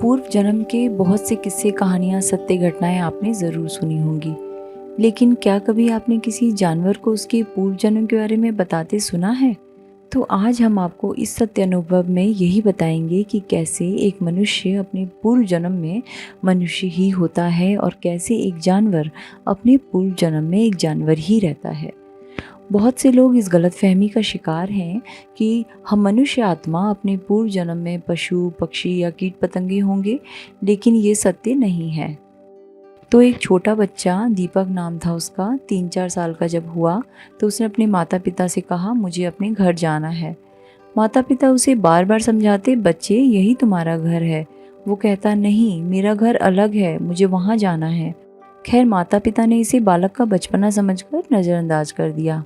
पूर्व जन्म के बहुत से किस्से कहानियाँ सत्य घटनाएं आपने ज़रूर सुनी होंगी। लेकिन क्या कभी आपने किसी जानवर को उसके पूर्व जन्म के बारे में बताते सुना है? तो आज हम आपको इस सत्य अनुभव में यही बताएंगे कि कैसे एक मनुष्य अपने पूर्व जन्म में मनुष्य ही होता है और कैसे एक जानवर अपने पूर्व जन्म में एक जानवर ही रहता है। बहुत से लोग इस गलतफहमी का शिकार हैं कि हम मनुष्य आत्मा अपने पूर्व जन्म में पशु, पक्षी या कीट पतंगे होंगे, लेकिन ये सत्य नहीं है। तो एक छोटा बच्चा, दीपक नाम था उसका, 3-4 साल का जब हुआ तो उसने अपने माता पिता से कहा, मुझे अपने घर जाना है। माता पिता उसे बार बार समझाते, बच्चे यही तुम्हारा घर है। वो कहता, नहीं, मेरा घर अलग है, मुझे वहाँ जाना है। खैर, माता पिता ने इसे बालक का बचपना समझकर नज़रअंदाज कर दिया।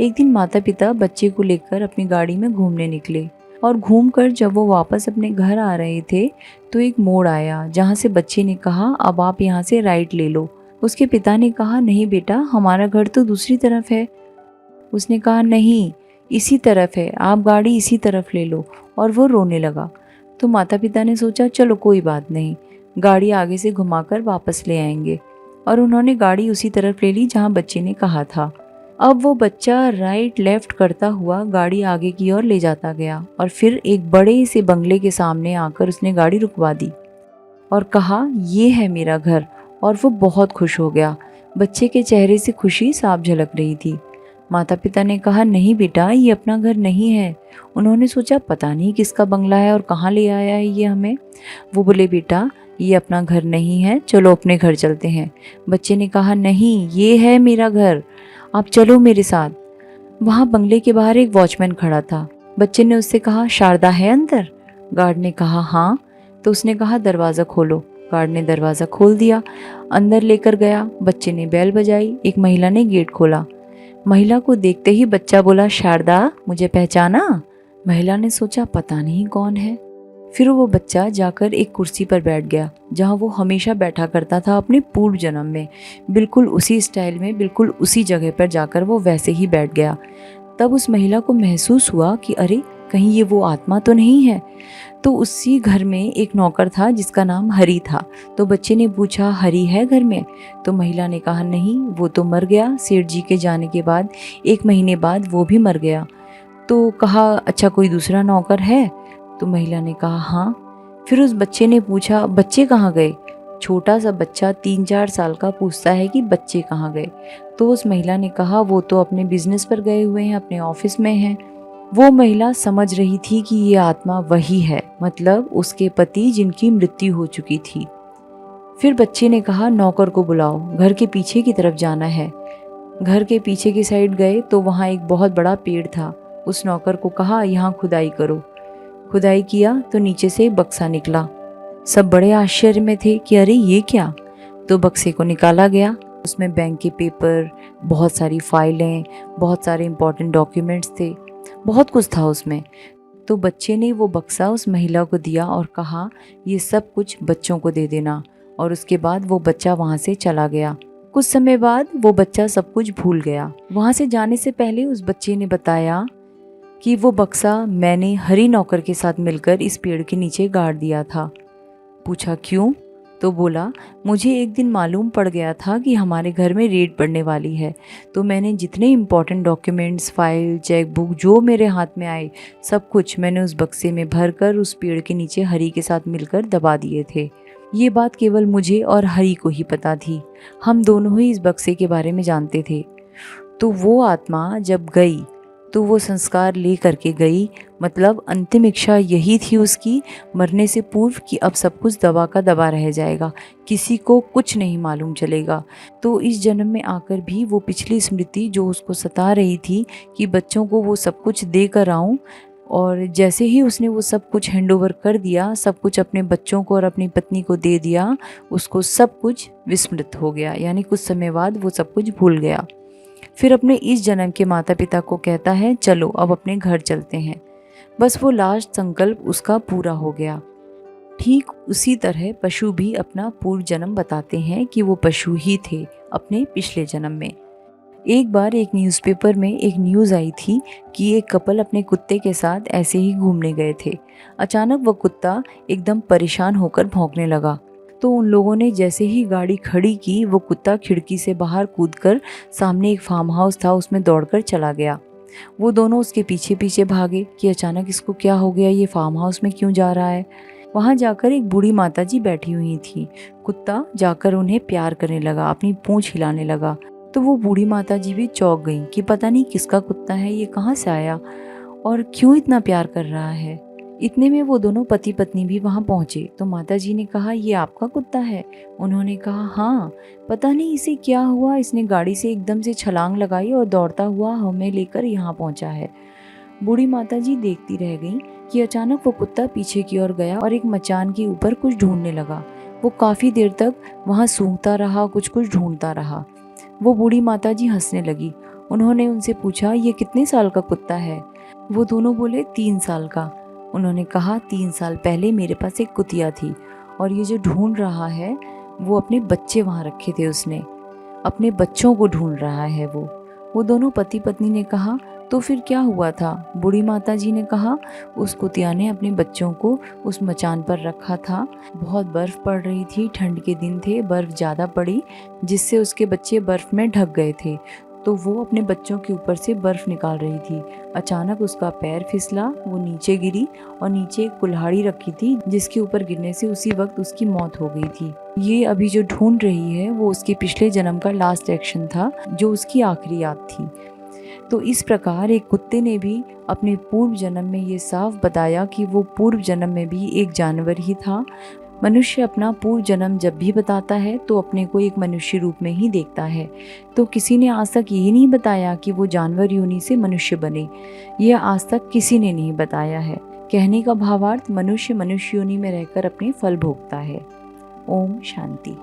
एक दिन माता पिता बच्चे को लेकर अपनी गाड़ी में घूमने निकले और घूमकर जब वो वापस अपने घर आ रहे थे तो एक मोड़ आया जहाँ से बच्चे ने कहा, अब आप यहाँ से राइट ले लो। उसके पिता ने कहा, नहीं बेटा, हमारा घर तो दूसरी तरफ है। उसने कहा, नहीं, इसी तरफ है, आप गाड़ी इसी तरफ ले लो। और वो रोने लगा। तो माता पिता ने सोचा, चलो कोई बात नहीं, गाड़ी आगे से घुमाकर वापस ले आएंगे। और उन्होंने गाड़ी उसी तरफ ले ली जहाँ बच्चे ने कहा था। अब वो बच्चा राइट लेफ्ट करता हुआ गाड़ी आगे की ओर ले जाता गया और फिर एक बड़े से बंगले के सामने आकर उसने गाड़ी रुकवा दी और कहा, ये है मेरा घर। और वो बहुत खुश हो गया। बच्चे के चेहरे से खुशी साफ झलक रही थी। माता पिता ने कहा, नहीं बेटा, ये अपना घर नहीं है। उन्होंने सोचा, पता नहीं किसका बंगला है और कहाँ ले आया है ये हमें। वो बोले, बेटा, ये अपना घर नहीं है, चलो अपने घर चलते हैं। बच्चे ने कहा, नहीं, ये है मेरा घर, आप चलो मेरे साथ। वहाँ बंगले के बाहर एक वॉचमैन खड़ा था। बच्चे ने उससे कहा, शारदा है अंदर? गार्ड ने कहा, हाँ। तो उसने कहा, दरवाज़ा खोलो। गार्ड ने दरवाज़ा खोल दिया, अंदर लेकर गया। बच्चे ने बेल बजाई, एक महिला ने गेट खोला। महिला को देखते ही बच्चा बोला, शारदा, मुझे पहचाना? महिला ने सोचा, पता नहीं कौन है। फिर वो बच्चा जाकर एक कुर्सी पर बैठ गया जहाँ वो हमेशा बैठा करता था अपने पूर्व जन्म में। बिल्कुल उसी स्टाइल में, बिल्कुल उसी जगह पर जाकर वो वैसे ही बैठ गया। तब उस महिला को महसूस हुआ कि अरे, कहीं ये वो आत्मा तो नहीं है। तो उसी घर में एक नौकर था जिसका नाम हरि था। तो बच्चे ने पूछा, हरि है घर में? तो महिला ने कहा, नहीं, वो तो मर गया। सेठ जी के जाने के बाद 1 महीने बाद वो भी मर गया। तो कहा, अच्छा, कोई दूसरा नौकर है? तो महिला ने कहा, हाँ। फिर उस बच्चे ने पूछा, बच्चे कहाँ गए? छोटा सा बच्चा 3-4 साल का पूछता है कि बच्चे कहाँ गए? तो उस महिला ने कहा, वो तो अपने बिजनेस पर गए हुए हैं, अपने ऑफिस में हैं। वो महिला समझ रही थी कि ये आत्मा वही है, मतलब उसके पति जिनकी मृत्यु हो चुकी थी। फिर बच्चे ने कहा, नौकर को बुलाओ, घर के पीछे की तरफ जाना है। घर के पीछे की साइड गए तो वहाँ एक बहुत बड़ा पेड़ था। उस नौकर को कहा, यहाँ खुदाई करो। खुदाई किया तो नीचे से बक्सा निकला। सब बड़े आश्चर्य में थे कि अरे, ये क्या? तो बक्से को निकाला गया। उसमें बैंक के पेपर, बहुत सारी फाइलें, बहुत सारे इंपॉर्टेंट डॉक्यूमेंट्स थे, बहुत कुछ था उसमें। तो बच्चे ने वो बक्सा उस महिला को दिया और कहा, ये सब कुछ बच्चों को दे देना। और उसके बाद वो बच्चा वहाँ से चला गया। कुछ समय बाद वो बच्चा सब कुछ भूल गया। वहाँ से जाने से पहले उस बच्चे ने बताया कि वो बक्सा मैंने हरी नौकर के साथ मिलकर इस पेड़ के नीचे गाड़ दिया था। पूछा, क्यों? तो बोला, मुझे एक दिन मालूम पड़ गया था कि हमारे घर में रेड पड़ने वाली है। तो मैंने जितने important documents, file, cheque book जो मेरे हाथ में आए, सब कुछ मैंने उस बक्से में भरकर उस पेड़ के नीचे हरी के साथ मिलकर दबा दिए थे। ये बात केवल मुझे और हरी को ही पता थी। हम दोनों ही इस बक्से के बारे में जानते थे। तो वो आत्मा जब गई तो वो संस्कार ले करके गई, मतलब अंतिम इच्छा यही थी उसकी मरने से पूर्व कि अब सब कुछ दबा का दबा रह जाएगा, किसी को कुछ नहीं मालूम चलेगा। तो इस जन्म में आकर भी वो पिछली स्मृति जो उसको सता रही थी कि बच्चों को वो सब कुछ दे कर आऊँ, और जैसे ही उसने वो सब कुछ हैंडओवर कर दिया, सब कुछ अपने बच्चों को और अपनी पत्नी को दे दिया, उसको सब कुछ विस्मृत हो गया, यानी कुछ समय बाद वो सब कुछ भूल गया। फिर अपने इस जन्म के माता पिता को कहता है, चलो अब अपने घर चलते हैं। बस वो लास्ट संकल्प उसका पूरा हो गया। ठीक उसी तरह पशु भी अपना पूर्व जन्म बताते हैं कि वो पशु ही थे अपने पिछले जन्म में। एक बार एक न्यूज़पेपर में एक न्यूज़ आई थी कि एक कपल अपने कुत्ते के साथ ऐसे ही घूमने गए थे। अचानक वो कुत्ता एकदम परेशान होकर भौंकने लगा। तो उन लोगों ने जैसे ही गाड़ी खड़ी की, वो कुत्ता खिड़की से बाहर कूदकर सामने एक फार्म हाउस था उसमें दौड़कर चला गया। वो दोनों उसके पीछे पीछे भागे कि अचानक इसको क्या हो गया, ये फार्म हाउस में क्यों जा रहा है। वहाँ जाकर एक बूढ़ी माताजी बैठी हुई थी। कुत्ता जाकर उन्हें प्यार करने लगा, अपनी पूंछ हिलाने लगा। तो वो बूढ़ी माताजी भी चौंक गई कि पता नहीं किसका कुत्ता है, ये कहाँ से आया और क्यों इतना प्यार कर रहा है। इतने में वो दोनों पति पत्नी भी वहाँ पहुँचे। तो माताजी ने कहा, ये आपका कुत्ता है? उन्होंने कहा, हाँ। पता नहीं इसे क्या हुआ, इसने गाड़ी से एकदम से छलांग लगाई और दौड़ता हुआ हमें लेकर यहाँ पहुँचा है। बूढ़ी माताजी देखती रह गई कि अचानक वो कुत्ता पीछे की ओर गया और एक मचान के ऊपर कुछ ढूंढने लगा। वो काफ़ी देर तक वहाँ सूंघता रहा, कुछ कुछ ढूंढता रहा। वो बूढ़ी माताजी हंसने लगी। उन्होंने उनसे पूछा, ये कितने साल का कुत्ता है? वो दोनों बोले, 3 साल का। उन्होंने कहा, 3 साल पहले मेरे पास एक कुतिया थी और ये जो ढूंढ रहा है वो अपने बच्चे वहाँ रखे थे, उसने अपने बच्चों को ढूंढ रहा है वो दोनों पति पत्नी ने कहा, तो फिर क्या हुआ था? बूढ़ी माताजी ने कहा, उस कुतिया ने अपने बच्चों को उस मचान पर रखा था। बहुत बर्फ़ पड़ रही थी, ठंड के दिन थे, बर्फ़ ज़्यादा पड़ी जिससे उसके बच्चे बर्फ़ में ढक गए थे। तो वो अपने बच्चों के ऊपर से बर्फ़ निकाल रही थी। अचानक उसका पैर फिसला, वो नीचे गिरी और नीचे एक कुल्हाड़ी रखी थी जिसके ऊपर गिरने से उसी वक्त उसकी मौत हो गई थी। ये अभी जो ढूंढ रही है वो उसके पिछले जन्म का लास्ट एक्शन था, जो उसकी आखिरी याद थी। तो इस प्रकार एक कुत्ते ने भी अपने पूर्व जन्म में ये साफ बताया कि वो पूर्व जन्म में भी एक जानवर ही था। मनुष्य अपना पूर्व जन्म जब भी बताता है तो अपने को एक मनुष्य रूप में ही देखता है। तो किसी ने आज तक ये नहीं बताया कि वो जानवर योनि से मनुष्य बने, यह आज तक किसी ने नहीं बताया है। कहने का भावार्थ, मनुष्य मनुष्य योनि में रहकर अपने फल भोगता है। ओम शांति।